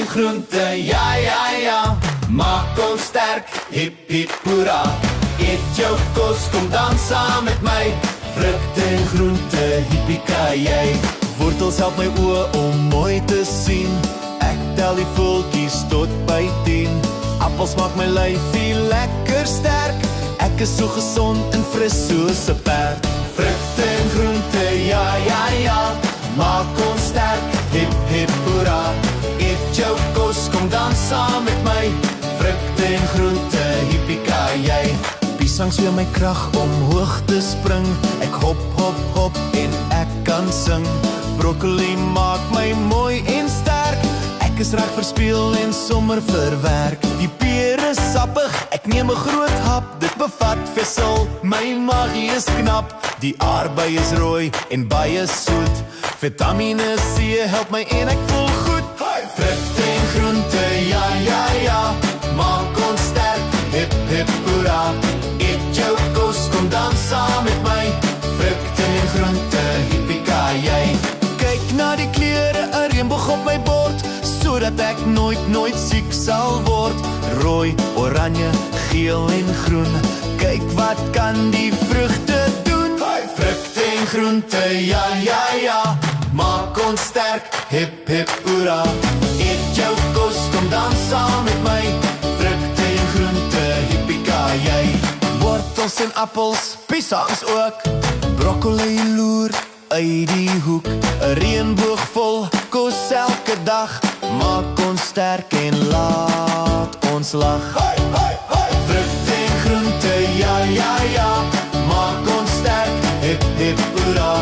en groente, ja, ja, ja. Maak ons sterk, hip, hip, hoera. Eet jou kos, kom dans saam met my. Vrugte en groente, hippie-ki-jay. Wortels help my oë om mooi te sien. Ek tel die voeltjies tot by 10. Appels maak my lyfie lekker sterk. Ek is so gesond en fris soos 'n perd. Vrugte en groente, ja, ja, ja. Maak ons sterk, hip, hip, hoera. Eet jou kos, kom dans saam met my. Vrugte en groente, hippie-ki-jay. Piesang gee my krag om hoog te spring. Ek hop, hop, hop en ek kan sing. Broccoli maak my mooi en sterk. Ek is reg vir speel en sommer verwerk. Die peer is sappig, ek neem 'n groot hap. Dit bevat vessel, my magie is knap. Die aardbei is rooi en baie soet. Vitamine C help my en ek voel goed. Vrugte en groente, ja, ja, ja. Maak ons sterk, hip, hip, hoera. Eet jou kos, kom dans saam met my. Vrugte en groente, hippie-ki-jay. Kyk na die kleure, 'n reënboog op my bord, sodat ek nooit siek sal word. Rooi, oranje, geel en groen. Kyk wat kan die vrugte doen. Vrugte en groente, ja, ja, ja. Maak ons sterk, hip, hip, hoera. Eet jou kos, kom dans saam met my. Vrugte en groente, hippie-ki-jay. Wortels en appels, piesangs ook. Broccoli loer uit die hoek. 'n Reënboog vol kos elke dag. Maak ons sterk en laat ons lag. Vrugte en groente, ja, ja, ja. Maak ons sterk, hip, hip, hoera.